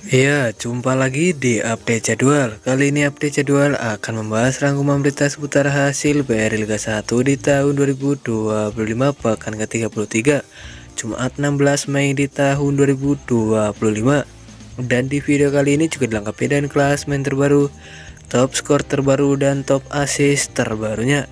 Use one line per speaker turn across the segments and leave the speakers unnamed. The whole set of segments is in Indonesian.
Iya, jumpa lagi di update jadwal. Kali ini update jadwal akan membahas rangkuman berita seputar hasil BRI Liga 1 di tahun 2025 pekan ke-33, Jumat 16 Mei di tahun 2025. Dan di video kali ini juga dilengkapi dengan klasemen terbaru, top skor terbaru, dan top assist terbarunya.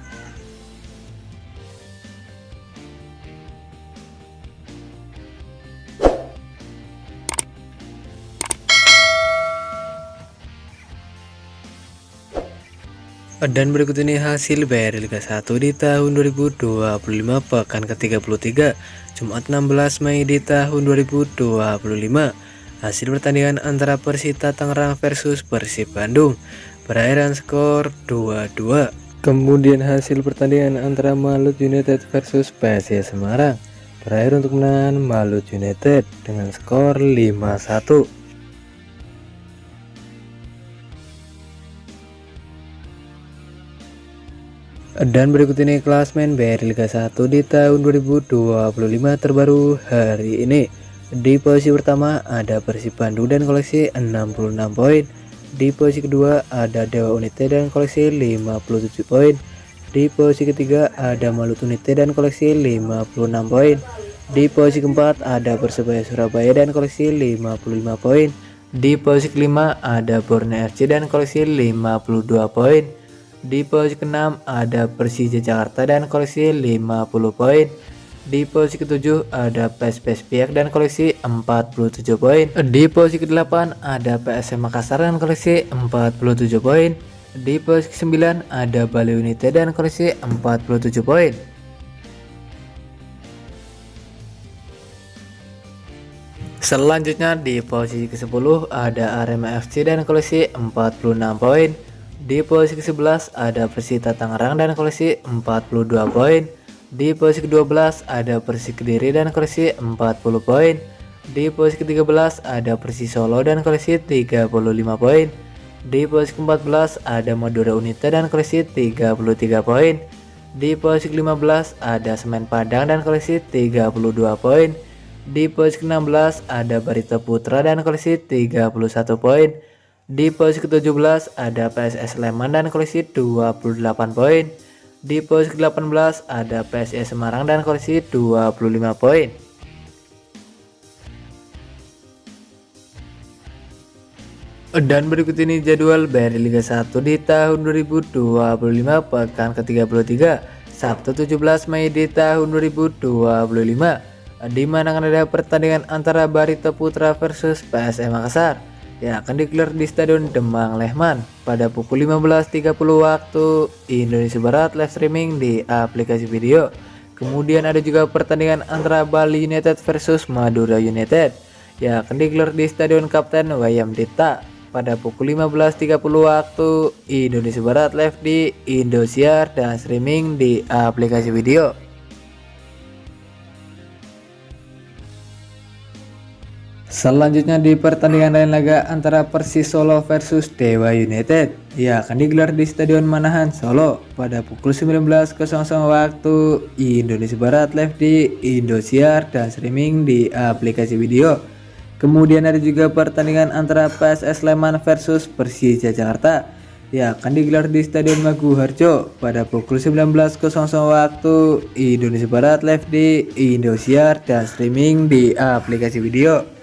Dan berikut ini hasil BRI Liga 1 di tahun 2025 pekan ke-33, Jumat 16 Mei di tahun 2025. Hasil pertandingan antara Persita Tangerang versus Persib Bandung berakhiran skor 2-2. Kemudian hasil pertandingan antara Malut United versus PSIS Semarang berakhir untuk menang Malut United dengan skor 5-1. Dan berikut ini klasemen BRI Liga 1 di tahun 2025 terbaru hari ini. Di posisi pertama ada Persib Bandung dan koleksi 66 poin. Di posisi kedua ada Dewa United dan koleksi 57 poin. Di posisi ketiga ada Malut United dan koleksi 56 poin. Di posisi keempat ada Persebaya Surabaya dan koleksi 55 poin. Di posisi kelima ada Borneo FC dan koleksi 52 poin. Di posisi ke-6 ada Persija Jakarta dan koleksi 50 poin. Di posisi ke-7 ada PSPS Piak dan koleksi 47 poin. Di posisi ke-8 ada PSM Makassar dan koleksi 47 poin. Di posisi ke-9 ada Bali United dan koleksi 47 poin. Selanjutnya di posisi ke-10 ada Arema FC dan koleksi 46 poin. Di posisi ke-11 ada Persita Tangerang dan koleksi 42 poin. Di posisi ke-12 ada Persik Kediri dan koleksi 40 poin. Di posisi ke-13 ada Persis Solo dan koleksi 35 poin. Di posisi ke-14 ada Madura United dan koleksi 33 poin. Di posisi ke-15 ada Semen Padang dan koleksi 32 poin. Di posisi ke-16 ada Barito Putra dan koleksi 31 poin. Di posisi ke-17 ada PSS Sleman dan koleksi 28 poin. Di posisi ke-18 ada PSIS Semarang dan koleksi 25 poin. Dan berikut ini jadwal BRI Liga 1 di tahun 2025 pekan ke-33, Sabtu 17 Mei di tahun 2025, di mana akan ada pertandingan antara Barito Putra versus PSM Makassar yang akan digelar di Stadion Demang Lehman pada pukul 15.30 waktu Indonesia Barat, live streaming di aplikasi video. Kemudian ada juga pertandingan antara Bali United versus Madura United yang akan digelar di Stadion Kapten Wayam Dita pada pukul 15.30 waktu Indonesia Barat, live di Indosiar dan streaming di aplikasi video. Selanjutnya di pertandingan lain laga antara Persis Solo versus Dewa United yang akan digelar di Stadion Manahan Solo pada pukul 19.00 waktu Indonesia Barat, live di Indosiar dan streaming di aplikasi video. Kemudian ada juga pertandingan antara PSS Sleman versus Persija Jakarta yang akan digelar di Stadion Maguwoharjo pada pukul 19.00 waktu Indonesia Barat, live di Indosiar dan streaming di aplikasi video.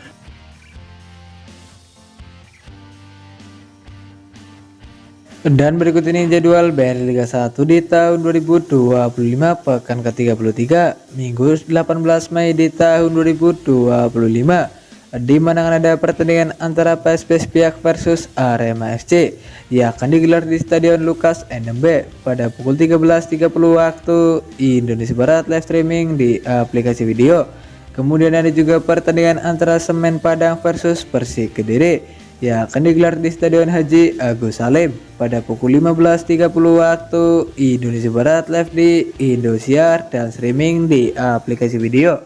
Dan berikut ini jadwal BRI Liga 1 di tahun 2025 pekan ke-33, Minggu 18 Mei di tahun 2025, di mana akan ada pertandingan antara PSPS Piak versus Arema FC yang akan digelar di Stadion Lukas NMB pada pukul 13.30 waktu Indonesia Barat, live streaming di aplikasi video. Kemudian ada juga pertandingan antara Semen Padang versus Persik Kediri yang akan digelar di Stadion Haji Agus Salim pada pukul 15.30 waktu Indonesia Barat, live di Indosiar dan streaming di aplikasi video.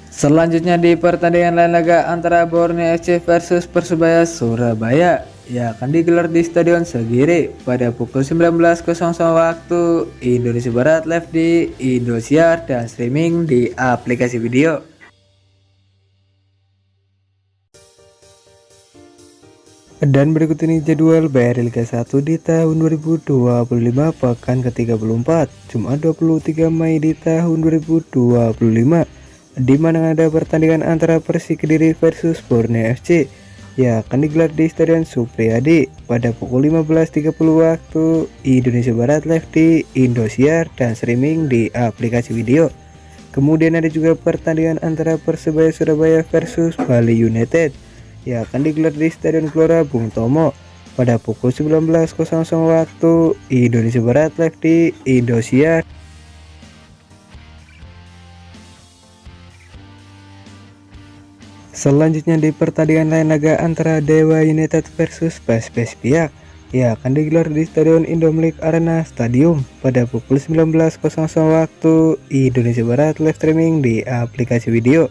Selanjutnya di pertandingan lain laga antara Borneo FC versus Persebaya Surabaya yang akan digelar di Stadion Segiri pada pukul 19.00 waktu Indonesia Barat, live di Indosiar dan streaming di aplikasi video. Dan berikut ini jadwal BRI Liga 1 di tahun 2025 pekan ke-34 Jumat 23 Mei di tahun 2025, di mana ada pertandingan antara Persik Kediri versus Borneo FC yang akan digelar di Stadion Supriyadi pada pukul 15.30 waktu Indonesia Barat, live di Indosiar dan streaming di aplikasi video. Kemudian ada juga pertandingan antara Persebaya Surabaya versus Bali United yang akan digelar di Stadion Gelora Bung Tomo pada pukul 19.00 waktu Indonesia Barat, live di Indosiar. Selanjutnya di pertandingan lain laga antara Dewa United versus PSPS Piak yang akan digelar di Stadion Indomilk Arena Stadium pada pukul 19.00 waktu Indonesia Barat, live streaming di aplikasi video.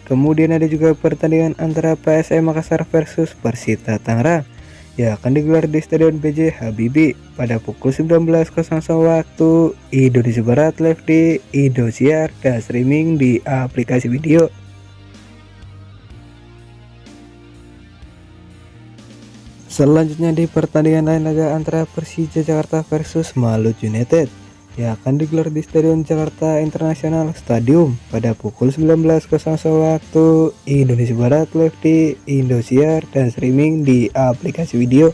Kemudian ada juga pertandingan antara PSM Makassar versus Persita Tangerang yang akan digelar di Stadion BJ Habibie pada pukul 19.00 waktu Indonesia Barat, live di Indosiar dan streaming di aplikasi video. Selanjutnya di pertandingan lain laga antara Persija Jakarta versus Malut United yang akan digelar di Stadion Jakarta International Stadium pada pukul 19.00 waktu Indonesia Barat, live di Indosiar dan streaming di aplikasi video.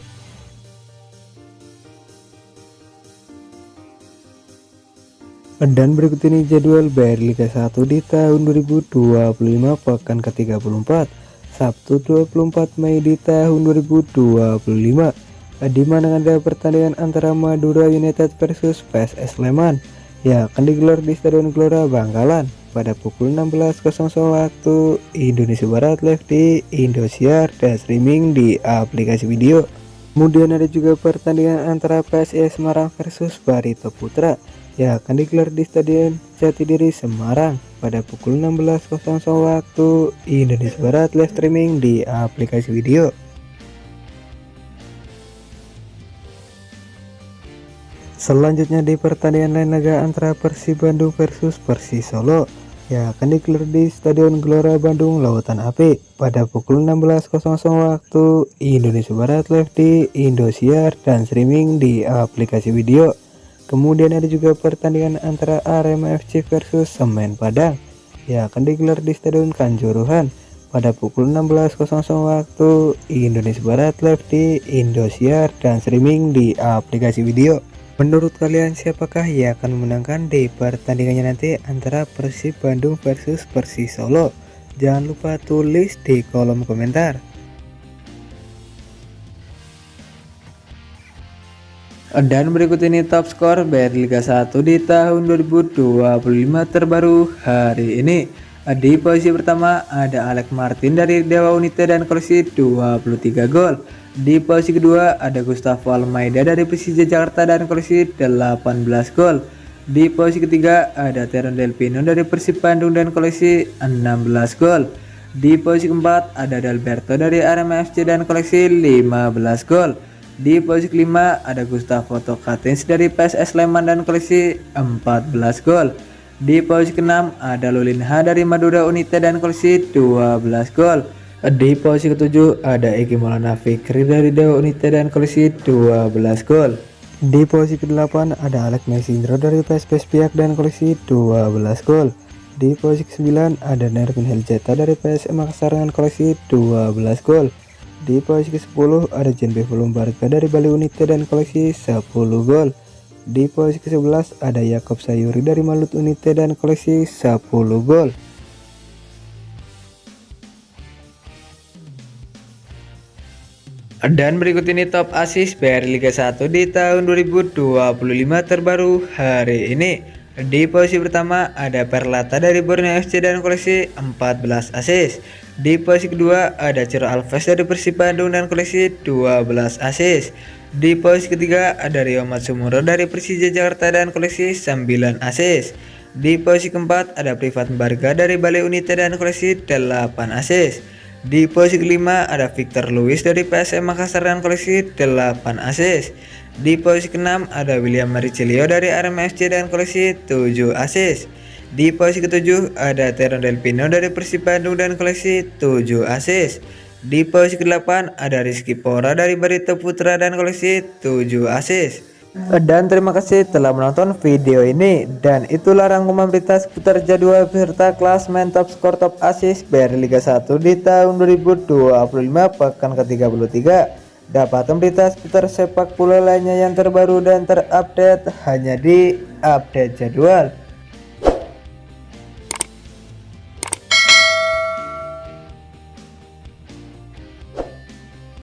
Dan berikut ini jadwal BRI Liga 1 di tahun 2025 pekan ke-34 Sabtu 24 Mei di tahun 2025, di mana ada pertandingan antara Madura United versus PSS Sleman yang akan digelar di Stadion Gelora Bangkalan pada pukul 16.00 waktu Indonesia Barat, live di Indosiar dan streaming di aplikasi video. Kemudian ada juga pertandingan antara PSIS Semarang versus Barito Putra yang akan digelar di Stadion Jatidiri Semarang pada pukul 16.00 waktu Indonesia Barat, live streaming di aplikasi video. Selanjutnya di pertandingan lain laga antara Persib Bandung versus Persis Solo yang akan digelar di Stadion Gelora Bandung Lautan Api pada pukul 16.00 waktu Indonesia Barat, live di Indosiar dan streaming di aplikasi video. Kemudian ada juga pertandingan antara Arema FC versus Semen Padang yang akan digelar di Stadion Kanjuruhan pada pukul 16.00 waktu Indonesia Barat, live di Indosiar dan streaming di aplikasi video. Menurut kalian siapakah yang akan memenangkan di pertandingannya nanti antara Persib Bandung versus Persis Solo? Jangan lupa tulis di kolom komentar. Dan berikut ini top skor BRI Liga 1 di tahun 2025 terbaru hari ini. Di posisi pertama ada Alex Martin dari Dewa United dan koleksi 23 gol. Di posisi kedua ada Gustavo Almeida dari Persija Jakarta dan koleksi 18 gol. Di posisi ketiga ada Teron Del Pino dari Persib Bandung dan koleksi 16 gol. Di posisi keempat ada Dalberto dari Arema FC dan koleksi 15 gol. Di posisi kelima ada Gustavo Tokatins dari PSS Sleman dan koleksi 14 gol. Di posisi keenam ada Lulinha dari Madura United dan koleksi 12 gol. Di posisi ketujuh ada Egi Maulana Fikri dari Dewa United dan koleksi 12 gol. Di posisi ke-8 ada Alex Mesindro dari PSPS Piak dan koleksi 12 gol. Di posisi ke-9 ada Nervin Heljeta dari PSM Makassar dengan koleksi 12 gol. Di posisi ke-10 ada Jenbe Volumbarga dari Bali United dan koleksi 10 gol. Di posisi ke-11 ada Yakob Sayuri dari Malut United dan koleksi 10 gol. Dan berikut ini top assist BRI Liga 1 di tahun 2025 terbaru hari ini. Di posisi pertama ada Perlata dari Borneo FC dan koleksi 14 assist. Di posisi kedua ada Ciro Alves dari Persib Bandung dan koleksi 12 assist. Di posisi ketiga ada Rio Matsumuro dari Persija Jakarta dan koleksi 9 assist. Di posisi keempat ada Privat Barga dari Bali United dan koleksi 8 assist.
Di posisi kelima ada Victor Luis dari PSM Makassar dengan koleksi 8 assist. Di posisi keenam ada William Maricilio dari Arema FC dengan koleksi 7 assist. Di posisi ketujuh ada Teron Del Pino dari Persib Bandung dengan koleksi 7 assist. Di posisi ke-8 ada Rizky Pora dari Barito Putra dan koleksi 7 assist. Dan terima kasih telah menonton video ini, dan itulah rangkuman berita seputar jadwal beserta klasemen top skor top assist BRI Liga 1 di tahun 2025 pekan ke-33. Dapatkan berita seputar sepak bola lainnya yang terbaru dan terupdate hanya di Update Jadwal.